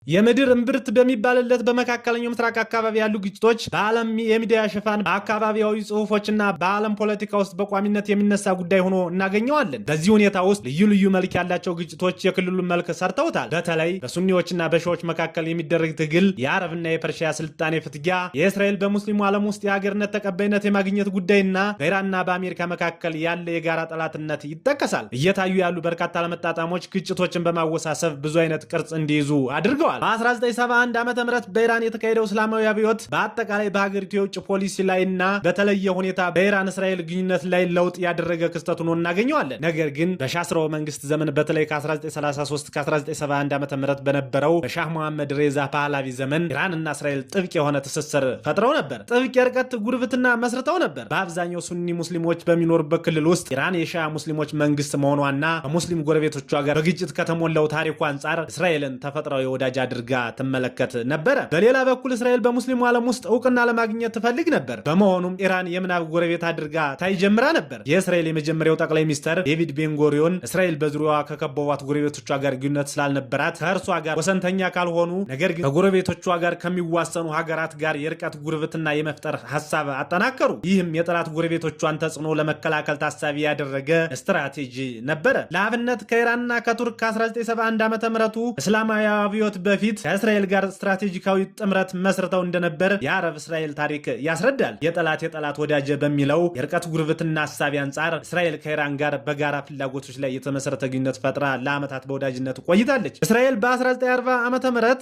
የምድር እምብርት በሚባልለት በመካከለኛው ምስራቅ አካባቢ ያሉ ግጭቶች በዓለም የሚዲያ ሽፋን በአካባቢያዊ ጽሑፎችና በዓለም ፖለቲካ ውስጥ በቋሚነት የሚነሳ ጉዳይ ሆኖ እናገኘዋለን። በዚህ ሁኔታ ውስጥ ልዩ ልዩ መልክ ያላቸው ግጭቶች የክልሉን መልክ ሰርተውታል። በተለይ በሱኒዎችና በሺዎች መካከል የሚደረግ ትግል፣ የአረብና የፐርሺያ ስልጣኔ ፍትጊያ፣ የእስራኤል በሙስሊሙ ዓለም ውስጥ የሀገርነት ተቀባይነት የማግኘት ጉዳይና በኢራንና በአሜሪካ መካከል ያለ የጋራ ጠላትነት ይጠቀሳል። እየታዩ ያሉ በርካታ አለመጣጣሞች ግጭቶችን በማወሳሰብ ብዙ አይነት ቅርጽ እንዲይዙ አድርገዋል። በ1971 ዓ.ም በኢራን የተካሄደው እስላማዊ አብዮት በአጠቃላይ በሀገሪቱ የውጭ ፖሊሲ ላይና በተለየ ሁኔታ በኢራን እስራኤል ግንኙነት ላይ ለውጥ ያደረገ ክስተት ሆኖ እናገኘዋለን። ነገር ግን በሻህ ስርወ መንግስት ዘመን በተለይ ከ1933 እስከ 1971 ዓ.ም በነበረው በሻህ መሐመድ ሬዛ ፓህላቪ ዘመን ኢራንና እስራኤል ጥብቅ የሆነ ትስስር ፈጥረው ነበር። ጥብቅ የርቀት ጉርብትና መስርተው ነበር። በአብዛኛው ሱኒ ሙስሊሞች በሚኖሩበት ክልል ውስጥ ኢራን የሻህ ሙስሊሞች መንግስት መሆኗና ከሙስሊም ጎረቤቶቿ ጋር በግጭት ከተሞላው ታሪኩ አንጻር እስራኤልን ተፈጥሯዊ ወዳጅ አድርጋ ትመለከት ነበረ። በሌላ በኩል እስራኤል በሙስሊሙ ዓለም ውስጥ እውቅና ለማግኘት ትፈልግ ነበር። በመሆኑም ኢራን የምናብ ጎረቤት አድርጋ ታይ ጀምራ ነበር። የእስራኤል የመጀመሪያው ጠቅላይ ሚኒስትር ዴቪድ ቤንጎሪዮን እስራኤል በዙሪያዋ ከከበቧት ጎረቤቶቿ ጋር ግንኙነት ስላልነበራት ከእርሷ ጋር ወሰንተኛ ካልሆኑ ነገር ግን ከጎረቤቶቿ ጋር ከሚዋሰኑ ሀገራት ጋር የርቀት ጉርብትና የመፍጠር ሀሳብ አጠናከሩ። ይህም የጠላት ጎረቤቶቿን ተጽዕኖ ለመከላከል ታሳቢ ያደረገ ስትራቴጂ ነበረ። ለአብነት ከኢራንና ከቱርክ ከ1971 ዓ.ም እስላማዊ አብዮት በፊት ከእስራኤል ጋር ስትራቴጂካዊ ጥምረት መስርተው እንደነበር የአረብ እስራኤል ታሪክ ያስረዳል። የጠላት ወዳጀ በሚለው የርቀት ጉርብትና ሐሳብ አንጻር እስራኤል ከኢራን ጋር በጋራ ፍላጎቶች ላይ የተመሰረተ ግንኙነት ፈጥራ ለዓመታት በወዳጅነት ቆይታለች። እስራኤል በ1940 ዓ.ም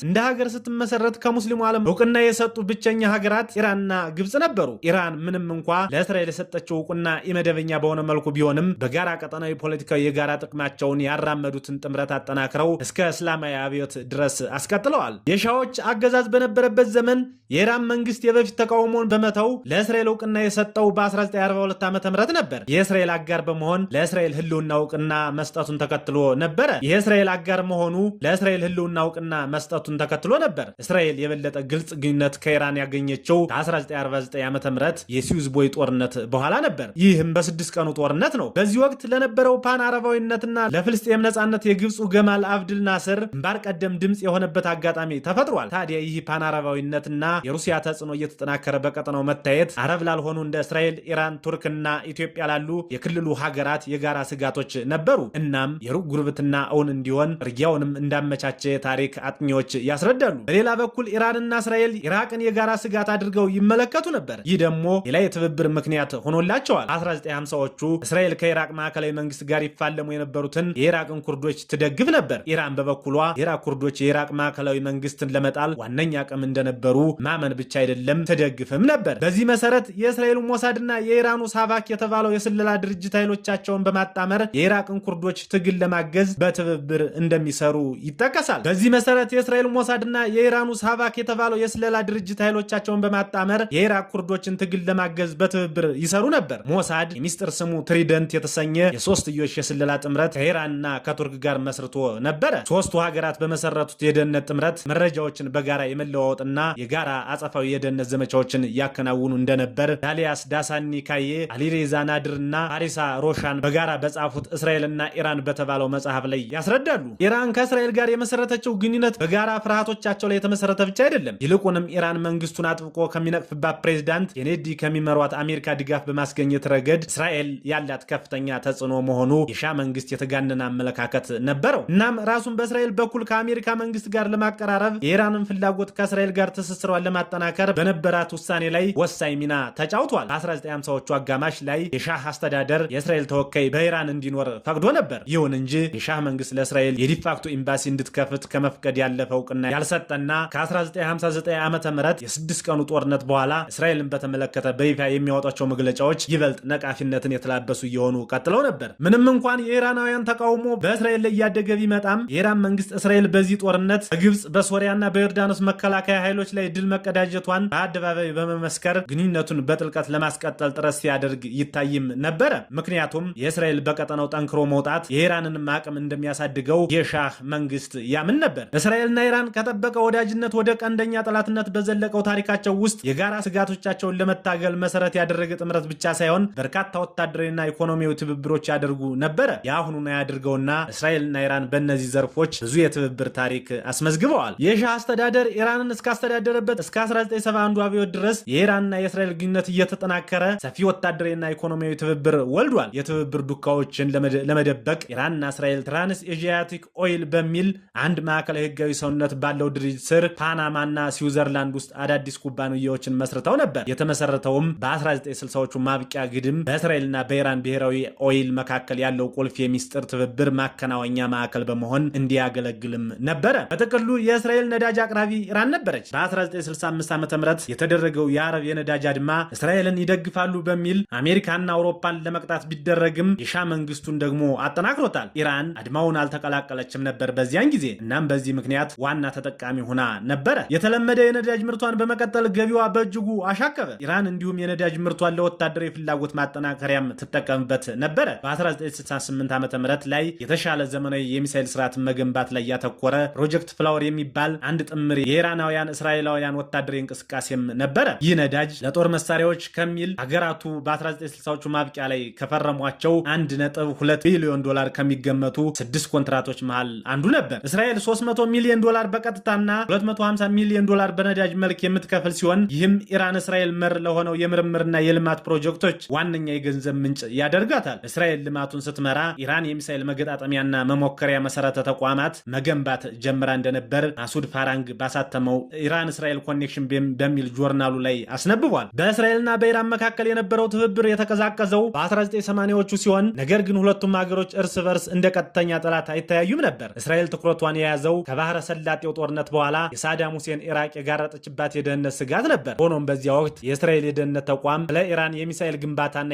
እንደ ሀገር ስትመሰረት ከሙስሊሙ ዓለም እውቅና የሰጡ ብቸኛ ሀገራት ኢራንና ግብጽ ነበሩ። ኢራን ምንም እንኳ ለእስራኤል የሰጠችው እውቅና ኢመደበኛ በሆነ መልኩ ቢሆንም በጋራ ቀጠናዊ ፖለቲካዊ የጋራ ጥቅማቸውን ያራመዱትን ጥምረት አጠናክረው እስከ እስላማዊ አብዮት ድረስ አስቀጥለዋል። የሻዎች አገዛዝ በነበረበት ዘመን የኢራን መንግስት የበፊት ተቃውሞን በመተው ለእስራኤል እውቅና የሰጠው በ1942 ዓ.ም ነበር። የእስራኤል አጋር በመሆን ለእስራኤል ህልውና እውቅና መስጠቱን ተከትሎ ነበረ። የእስራኤል አጋር መሆኑ ለእስራኤል ህልውና እውቅና መስጠቱን ተከትሎ ነበር እስራኤል የበለጠ ግልጽ ግንኙነት ከኢራን ያገኘችው ከ1949 ዓ.ም የሲዩዝ ቦይ ጦርነት በኋላ ነበር። ይህም በ6 ቀኑ ጦርነት ነው። በዚህ ወቅት ለነበረው ፓን አረባዊነትና ለፍልስጤም ነጻነት የግብፁ ገማል አብድል ናስር ግንባር ቀደም ድምጽ የሆነበት አጋጣሚ ተፈጥሯል። ታዲያ ይህ ፓን አረባዊነትና የሩሲያ ተጽዕኖ እየተጠናከረ በቀጠናው መታየት አረብ ላልሆኑ እንደ እስራኤል፣ ኢራን፣ ቱርክና ኢትዮጵያ ላሉ የክልሉ ሀገራት የጋራ ስጋቶች ነበሩ። እናም የሩቅ ጉርብትና እውን እንዲሆን እርጊያውንም እንዳመቻቸ ታሪክ አጥኚዎች ያስረዳሉ። በሌላ በኩል ኢራንና እስራኤል ኢራቅን የጋራ ስጋት አድርገው ይመለከቱ ነበር። ይህ ደግሞ ሌላ የትብብር ምክንያት ሆኖላቸዋል። 1950ዎቹ እስራኤል ከኢራቅ ማዕከላዊ መንግስት ጋር ይፋለሙ የነበሩትን የኢራቅን ኩርዶች ትደግፍ ነበር። ኢራን በበኩሏ የኢራቅ ኩርዶች የኢራቅ ማዕከላዊ መንግስትን ለመጣል ዋነኛ አቅም እንደነበሩ ማመን ብቻ አይደለም ትደግፍም ነበር። በዚህ መሰረት የእስራኤሉ ሞሳድና የኢራኑ ሳቫክ የተባለው የስለላ ድርጅት ኃይሎቻቸውን በማጣመር የኢራቅን ኩርዶች ትግል ለማገዝ በትብብር እንደሚሰሩ ይጠቀሳል። በዚህ መሰረት የእስራኤሉ ሞሳድና የኢራኑ ሳቫክ የተባለው የስለላ ድርጅት ኃይሎቻቸውን በማጣመር የኢራቅ ኩርዶችን ትግል ለማገዝ በትብብር ይሰሩ ነበር። ሞሳድ የሚስጥር ስሙ ትሪደንት የተሰኘ የሶስትዮሽ የስለላ ጥምረት ከኢራንና ከቱርክ ጋር መስርቶ ነበረ። ሶስቱ ሀገራት በመሰረቱት የደህንነት ጥምረት መረጃዎችን በጋራ የመለዋወጥና የጋራ አጸፋዊ የደህንነት ዘመቻዎችን ያከናውኑ እንደነበር ዳሊያስ ዳሳኒ ካዬ፣ አሊሬዛ ናድርና አሪሳ ሮሻን በጋራ በጻፉት እስራኤልና ኢራን በተባለው መጽሐፍ ላይ ያስረዳሉ። ኢራን ከእስራኤል ጋር የመሰረተችው ግንኙነት በጋራ ፍርሃቶቻቸው ላይ የተመሰረተ ብቻ አይደለም። ይልቁንም ኢራን መንግስቱን አጥብቆ ከሚነቅፍባት ፕሬዝዳንት ኬኔዲ ከሚመሯት አሜሪካ ድጋፍ በማስገኘት ረገድ እስራኤል ያላት ከፍተኛ ተጽዕኖ መሆኑ የሻ መንግስት የተጋነነ አመለካከት ነበረው። እናም ራሱን በእስራኤል በኩል ከአሜሪካ መንግስት ጋር ለማቀራረብ የኢራንን ፍላጎት ከእስራኤል ጋር ትስስሯን ለማጠናከር በነበራት ውሳኔ ላይ ወሳኝ ሚና ተጫውቷል። 1950ዎቹ አጋማሽ ላይ የሻህ አስተዳደር የእስራኤል ተወካይ በኢራን እንዲኖር ፈቅዶ ነበር። ይሁን እንጂ የሻህ መንግስት ለእስራኤል የዲፋክቶ ኤምባሲ እንድትከፍት ከመፍቀድ ያለፈ እውቅና ያልሰጠና ከ1959 ዓ.ም የ6 ቀኑ ጦርነት በኋላ እስራኤልን በተመለከተ በይፋ የሚያወጣቸው መግለጫዎች ይበልጥ ነቃፊነትን የተላበሱ እየሆኑ ቀጥለው ነበር። ምንም እንኳን የኢራናውያን ተቃውሞ በእስራኤል ላይ እያደገ ቢመጣም የኢራን መንግስት እስራኤል በዚህ ጦርነት በግብጽ በሶሪያና በዮርዳኖስ መከላከያ ኃይሎች ላይ ድል መቀዳጀቷን በአደባባይ በመመስከር ግንኙነቱን በጥልቀት ለማስቀጠል ጥረት ሲያደርግ ይታይም ነበረ። ምክንያቱም የእስራኤል በቀጠናው ጠንክሮ መውጣት የኢራንን አቅም እንደሚያሳድገው የሻህ መንግስት ያምን ነበር። እስራኤልና ኢራን ከጠበቀ ወዳጅነት ወደ ቀንደኛ ጠላትነት በዘለቀው ታሪካቸው ውስጥ የጋራ ስጋቶቻቸውን ለመታገል መሰረት ያደረገ ጥምረት ብቻ ሳይሆን በርካታ ወታደራዊና ኢኮኖሚያዊ ትብብሮች ያደርጉ ነበረ። የአሁኑን ያድርገውና እስራኤልና ኢራን በእነዚህ ዘርፎች ብዙ የትብብር ታሪክ አስመዝግበዋል። የሻህ አስተዳደር ኢራንን እስካስተዳደረበት እስከ 1971 አብዮት ድረስ የኢራንና የእስራኤል ግንኙነት እየተጠናከረ ሰፊ ወታደራዊና ኢኮኖሚያዊ ትብብር ወልዷል። የትብብር ዱካዎችን ለመደበቅ ኢራንና እስራኤል ትራንስ ኤዥያቲክ ኦይል በሚል አንድ ማዕከላዊ ህጋዊ ሰውነት ባለው ድርጅት ስር ፓናማና ስዊዘርላንድ ውስጥ አዳዲስ ኩባንያዎችን መስርተው ነበር። የተመሰረተውም በ1960ዎቹ ማብቂያ ግድም በእስራኤልና በኢራን ብሔራዊ ኦይል መካከል ያለው ቁልፍ የሚስጥር ትብብር ማከናወኛ ማዕከል በመሆን እንዲያገለግልም ነበረ። በጥቅሉ የእስራኤል ነዳጅ አቅራቢ ኢራን ነበረች። በ1965 ዓ.ም የተደረገው የአረብ የነዳጅ አድማ እስራኤልን ይደግፋሉ በሚል አሜሪካና አውሮፓን ለመቅጣት ቢደረግም የሻ መንግስቱን ደግሞ አጠናክሮታል። ኢራን አድማውን አልተቀላቀለችም ነበር በዚያን ጊዜ። እናም በዚህ ምክንያት ዋና ተጠቃሚ ሆና ነበረ። የተለመደ የነዳጅ ምርቷን በመቀጠል ገቢዋ በእጅጉ አሻቀበ። ኢራን እንዲሁም የነዳጅ ምርቷን ለወታደራዊ ፍላጎት ማጠናከሪያም ትጠቀምበት ነበረ። በ1968 ዓ.ም ላይ የተሻለ ዘመናዊ የሚሳኤል ስርዓትን መገንባት ላይ ያተኮረ ፕሮጀክት ፍላወር የሚባል አንድ ጥምር የኢራናውያን እስራኤላውያን ወታደራዊ እንቅስቃሴም ነበረ። ይህ ነዳጅ ለጦር መሳሪያዎች ከሚል ሀገራቱ በ1960ዎቹ ማብቂያ ላይ ከፈረሟቸው 1.2 ቢሊዮን ዶላር ከሚገመቱ 6 ኮንትራቶች መሃል አንዱ ነበር። እስራኤል 300 ሚሊዮን ዶላር በቀጥታና 250 ሚሊዮን ዶላር በነዳጅ መልክ የምትከፍል ሲሆን ይህም ኢራን እስራኤል መር ለሆነው የምርምርና የልማት ፕሮጀክቶች ዋነኛ የገንዘብ ምንጭ ያደርጋታል። እስራኤል ልማቱን ስትመራ ኢራን የሚሳኤል መገጣጠሚያና መሞከሪያ መሰረተ ተቋማት መገንባት ጀምራ እንደነበር ማሱድ ፋራንግ ባሳተመው ኢራን እስራኤል ኮኔክሽን በሚል ጆርናሉ ላይ አስነብቧል። በእስራኤልና በኢራን መካከል የነበረው ትብብር የተቀዛቀዘው በ1980ዎቹ ሲሆን ነገር ግን ሁለቱም ሀገሮች እርስ በርስ እንደ ቀጥተኛ ጠላት አይተያዩም ነበር። እስራኤል ትኩረቷን የያዘው ከባህረ ሰላጤው ጦርነት በኋላ የሳዳም ሁሴን ኢራቅ የጋረጠችባት የደህንነት ስጋት ነበር። ሆኖም በዚያ ወቅት የእስራኤል የደህንነት ተቋም ለኢራን የሚሳኤል ግንባታና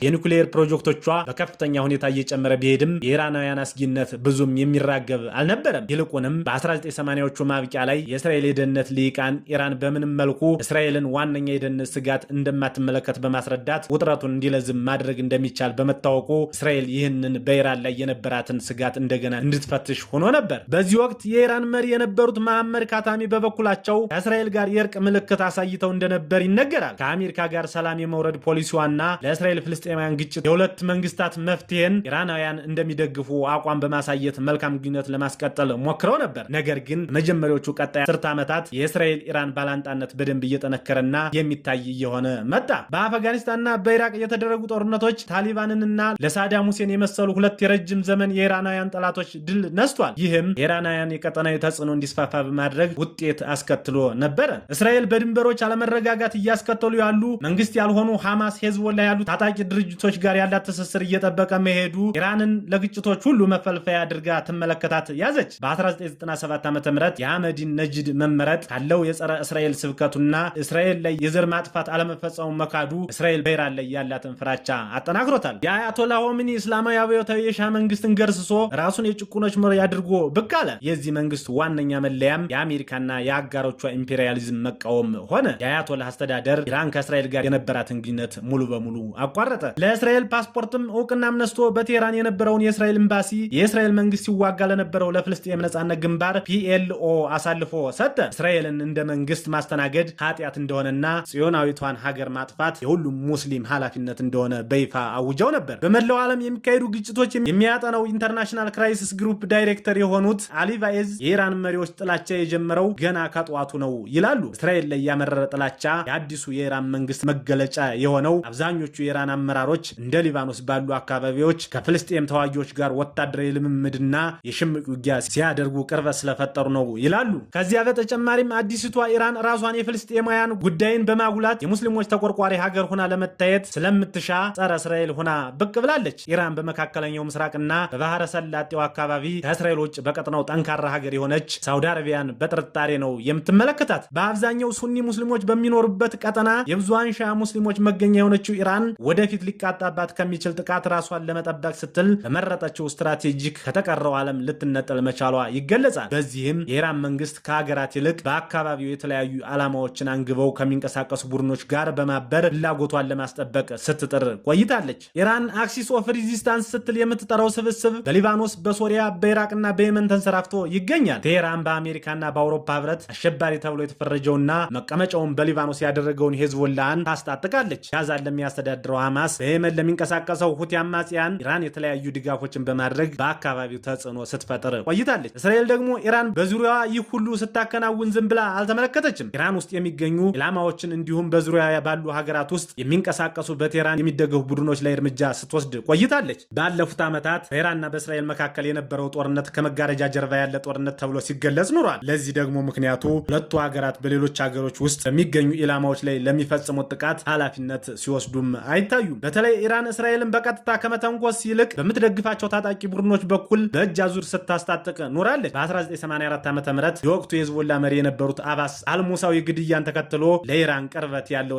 የኒኩሌር ፕሮጀክቶቿ በከፍተኛ ሁኔታ እየጨመረ ቢሄድም የኢራናውያን አስጊነት ብዙም የሚራገብ አልነበረም። ይልቁንም በ1980ዎቹ ማብቂያ ላይ የእስራኤል የደህንነት ልሂቃን ኢራን በምንም መልኩ እስራኤልን ዋነኛ የደህንነት ስጋት እንደማትመለከት በማስረዳት ውጥረቱን እንዲለዝም ማድረግ እንደሚቻል በመታወቁ እስራኤል ይህንን በኢራን ላይ የነበራትን ስጋት እንደገና እንድትፈትሽ ሆኖ ነበር። በዚህ ወቅት የኢራን መሪ የነበሩት መሐመድ ካታሚ በበኩላቸው ከእስራኤል ጋር የእርቅ ምልክት አሳይተው እንደነበር ይነገራል። ከአሜሪካ ጋር ሰላም የመውረድ ፖሊሲዋና ለእስራኤል ፍልስጤማውያን ግጭት የሁለት መንግስታት መፍትሄን ኢራናውያን እንደሚደግፉ አቋም በማሳየት መልካም ግንኙነት ለማስቀጠል ሞክረው ነበር። ነገር ግን መጀመሪያዎቹ ቀጣይ 10 ዓመታት የእስራኤል ኢራን ባላንጣነት በደንብ እየጠነከረና የሚታይ እየሆነ መጣ። በአፍጋኒስታንና በኢራቅ የተደረጉ ጦርነቶች ታሊባንንና ለሳዳም ሁሴን የመሰሉ ሁለት የረጅም ዘመን የኢራናውያን ጠላቶች ድል ነስቷል። ይህም የኢራናውያን የቀጠናዊ ተጽዕኖ እንዲስፋፋ በማድረግ ውጤት አስከትሎ ነበረ። እስራኤል በድንበሮች አለመረጋጋት እያስከተሉ ያሉ መንግስት ያልሆኑ ሐማስ፣ ሄዝቦላ ያሉ ታጣቂ ድርጅቶች ጋር ያላት ትስስር እየጠበቀ መሄዱ ኢራንን ለግጭቶች ሁሉ መፈልፈያ አድርጋ ትመለከታት ያዘች። በ1997 ዓ.ም የአህመዲን ነጅድ መመረጥ ካለው የጸረ እስራኤል ስብከቱና እስራኤል ላይ የዘር ማጥፋት አለመፈጸሙ መካዱ እስራኤል በኢራን ላይ ያላትን ፍራቻ አጠናክሮታል። የአያቶላ ሆሚኒ እስላማዊ አብዮታዊ የሻህ መንግስትን ገርስሶ ራሱን የጭቁኖች መሪ አድርጎ ብቅ አለ። የዚህ መንግስት ዋነኛ መለያም የአሜሪካና የአጋሮቿ ኢምፔሪያሊዝም መቃወም ሆነ። የአያቶላ አስተዳደር ኢራን ከእስራኤል ጋር የነበራትን ግንኙነት ሙሉ በሙሉ አቋረጠ። ለእስራኤል ፓስፖርትም እውቅናም ነስቶ በቴህራን የነበረውን የእስራኤል ኤምባሲ የእስራኤል መንግስት ሲዋጋ ለነበረው ለፍልስጤም ነጻነት ግንባር PLO አሳልፎ ሰጠ። እስራኤልን እንደ መንግስት ማስተናገድ ኃጢአት እንደሆነና ጽዮናዊቷን ሀገር ማጥፋት የሁሉም ሙስሊም ኃላፊነት እንደሆነ በይፋ አውጀው ነበር። በመላው ዓለም የሚካሄዱ ግጭቶች የሚያጠናው ኢንተርናሽናል ክራይሲስ ግሩፕ ዳይሬክተር የሆኑት አሊ ቫኤዝ የኢራን መሪዎች ጥላቻ የጀመረው ገና ከጠዋቱ ነው ይላሉ። እስራኤል ላይ ያመረረ ጥላቻ የአዲሱ የኢራን መንግስት መገለጫ የሆነው አብዛኞቹ የኢራን አመራሮች እንደ ሊባኖስ ባሉ አካባቢዎች ከፍልስጤም ተዋጊዎች ጋር ወታደራዊ ልምምድና የሽምቅ ውጊያ ሲያደርጉ ቅርበት ስለፈጠሩ ነው ይላሉ። ከዚያ በተጨማሪም አዲስቷ ኢራን ራሷን የፍልስጤማውያን ጉዳይን በማጉላት የሙስሊሞች ተቆርቋሪ ሀገር ሆና ለመታየት ስለምትሻ ጸረ እስራኤል ሆና ብቅ ብላለች። ኢራን በመካከለኛው ምስራቅና በባህረ ሰላጤው አካባቢ ከእስራኤል ውጭ በቀጥናው ጠንካራ ሀገር የሆነች ሳውዲ አረቢያን በጥርጣሬ ነው የምትመለከታት። በአብዛኛው ሱኒ ሙስሊሞች በሚኖሩበት ቀጠና የብዙሃን ሺዓ ሙስሊሞች መገኛ የሆነችው ኢራን ወደፊት ሊቃጣባት ከሚችል ጥቃት ራሷን ለመጠበቅ ስትል በመረጠችው ስትራቴጂክ ከተቀረው ዓለም ልትነጠል መቻሏ ይገለጻል። በዚህም የኢራን መንግስት ከሀገራት ይልቅ በአካባቢው የተለያዩ ዓላማዎችን አንግበው ከሚንቀሳቀሱ ቡድኖች ጋር በማበር ፍላጎቷን ለማስጠበቅ ስትጥር ቆይታለች። ኢራን አክሲስ ኦፍ ሬዚስታንስ ስትል የምትጠራው ስብስብ በሊባኖስ፣ በሶሪያ፣ በኢራቅና በየመን ተንሰራፍቶ ይገኛል። ቴህራን በአሜሪካና በአውሮፓ ህብረት አሸባሪ ተብሎ የተፈረጀውና መቀመጫውን በሊባኖስ ያደረገውን ሄዝቦላን ታስታጥቃለች። ጋዛን ለሚያስተዳድረው ሐማስ፣ በየመን ለሚንቀሳቀሰው ሁቲ አማጽያን ኢራን የተለያዩ ድጋፎችን በማድረግ በአካባቢው ተጽዕኖ ስትፈጥር ቆይታለች። እስራኤል ደግሞ ኢራን በዙሪያዋ ይህ ሁሉ ስታከናውን ዝም ብላ አልተመለከተችም። ኢራን ውስጥ የሚገኙ ኢላማዎችን እንዲሁም በዙሪያ ባሉ ሀገራት ውስጥ የሚንቀሳቀሱ በቴህራን የሚደገፉ ቡድኖች ላይ እርምጃ ስትወስድ ቆይታለች። ባለፉት ዓመታት በኢራንና በእስራኤል መካከል የነበረው ጦርነት ከመጋረጃ ጀርባ ያለ ጦርነት ተብሎ ሲገለጽ ኖሯል። ለዚህ ደግሞ ምክንያቱ ሁለቱ ሀገራት በሌሎች ሀገሮች ውስጥ በሚገኙ ኢላማዎች ላይ ለሚፈጽሙት ጥቃት ኃላፊነት ሲወስዱም አይታዩም። በተለይ ኢራን እስራኤልን በቀጥታ ከመተንኮስ ይልቅ በምትደግፋቸው ታጣቂ ቡድኖች በኩል በእጅ አዙር ስታስታጥቅ ኖራለች። በ1984 ዓ.ም የወቅቱ የህዝቦላ መሪ የነበሩት አባስ አልሙሳዊ ግድያን ተከትሎ ለኢራን ቅርበት ያለው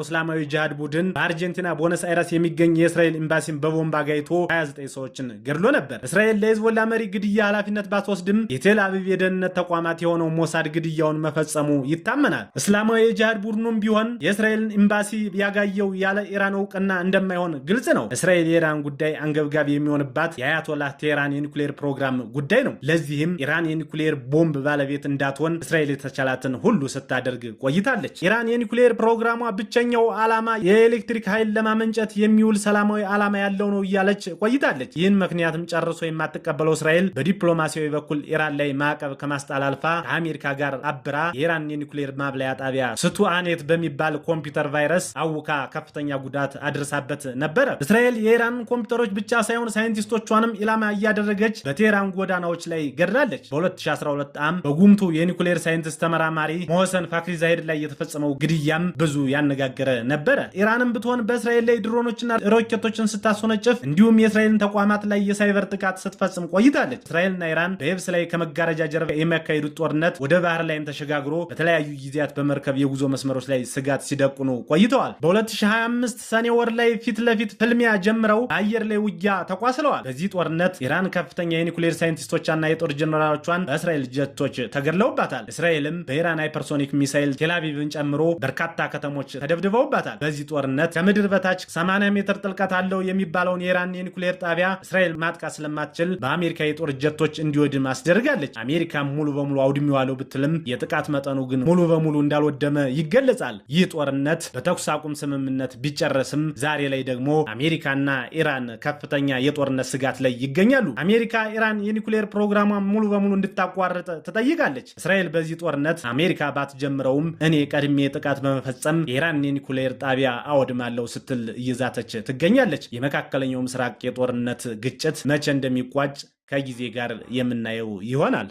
እስላማዊ ጂሃድ ቡድን በአርጀንቲና ቦነስ አይረስ የሚገኝ የእስራኤል ኤምባሲን በቦምብ አጋይቶ 29 ሰዎችን ገድሎ ነበር። እስራኤል ለህዝቦላ መሪ ግድያ ኃላፊነት ባትወስድም የቴል አቪቭ የደህንነት ተቋማት የሆነው ሞሳድ ግድያውን መፈጸሙ ይታመናል። እስላማዊ የጂሃድ ቡድኑም ቢሆን የእስራኤልን ኤምባሲ ያጋየው ያለ ኢራን እውቅና እንደማይሆን ግልጽ ነው። እስራኤል የኢራን ጉዳይ አንገብጋቢ የሚሆንባት የአያቶላህ ቴህራን የኒኩሌር ፕሮግራም ጉዳይ ነው። ለዚህም ኢራን የኒኩሌር ቦምብ ባለቤት እንዳትሆን እስራኤል የተቻላትን ሁሉ ስታደርግ ቆይታለች። ኢራን የኒኩሌር ፕሮግራሟ ብቸኛው ዓላማ የኤሌክትሪክ ኃይል ለማመንጨት የሚውል ሰላማዊ ዓላማ ያለው ነው እያለች ቆይታለች። ይህን ምክንያትም ጨርሶ የማትቀበለው እስራኤል በዲፕሎማሲያዊ በኩል ኢራን ላይ ማዕቀብ ከማስጣል አልፋ ከአሜሪካ ጋር አብራ የኢራን የኒኩሌር ማብላያ ጣቢያ ስቱአኔት በሚባል ኮምፒውተር ቫይረስ አውካ ከፍተኛ ጉዳት አድርሳበት ነበረ። እስራኤል የኢራን ኮምፒውተሮች ብቻ ሳይሆን ሳይንቲስቶቿንም ኢላማ እያደረገች በቴህራን ጎዳናዎች ላይ ገድላለች። በ2012 ዓ.ም በጉምቱ የኒኩሌር ሳይንቲስት ተመራማሪ ሞሐሰን ፋክሪዛይድ ላይ የተፈጸመው ግድያም ብዙ ያነጋገረ ነበረ። ኢራንም ብትሆን በእስራኤል ላይ ድሮኖችና ሮኬቶችን ስታስወነጭፍ እንዲሁም የእስራኤልን ተቋማት ላይ የሳይበር ጥቃት ስትፈጽም ቆይታለች። እስራኤልና ኢራን በየብስ ላይ ከመጋረጃ ጀርባ የሚያካሂዱት ጦርነት ወደ ባህር ላይም ተሸጋግሮ በተለያዩ ጊዜያት በመርከብ የጉዞ መስመሮች ላይ ስጋት ሲደቁኑ ቆይተዋል። በ2025 ሰኔ ወር ላይ ፊት ለፊት ፍልሚያ ጀምረው በአየር ላይ ውጊያ ተቋስለዋል። በዚህ ጦርነት ኢራን ከፍተኛ የኒኩሌር ሳይንቲስቶቿና የጦር ጀነራሎቿን በእስራኤል ጀቶች ተገድለውባታል። እስራኤልም በኢራን ሃይፐርሶኒክ ሚሳይል ቴልአቪቭን ጨምሮ በርካታ ከተሞች ተደብድበውባታል። በዚህ ጦርነት ከምድር በታች 80 ሜትር ጥልቀት አለው የሚባለውን የኢራን የኒኩሌር ጣቢያ እስራኤል ማጥቃት ስለማትችል በአሜሪካ የጦር ጀቶች እንዲወድም አስደርጋለች። አሜሪካም ሙሉ በሙሉ አውድሜዋለሁ ብትልም የጥቃት መጠኑ ግን ሙሉ በሙሉ እንዳልወደመ ይገለጻል። ይህ ጦርነት በተኩስ አቁም ስምምነት ቢጨረስም ዛሬ ላይ ደግሞ አሜሪካና ኢራን ከፍተኛ የጦርነት ስጋት ላይ ይገኛሉ። አሜሪካ ኢራን የኒኩሌር ፕሮግራሟን ሙሉ በሙሉ እንድታቋርጥ ትጠይቃለች። እስራኤል በዚህ ጦርነት አሜሪካ ባትጀምረውም እኔ ቀድሜ ጥቃት በመፈጸም የኢራን የኒኩሌር ጣቢያ አወድማለሁ ስትል እየዛተች ትገኛለች። የመካከለኛው ምስራቅ የጦርነት ግጭት መቼ እንደሚቋጭ ከጊዜ ጋር የምናየው ይሆናል።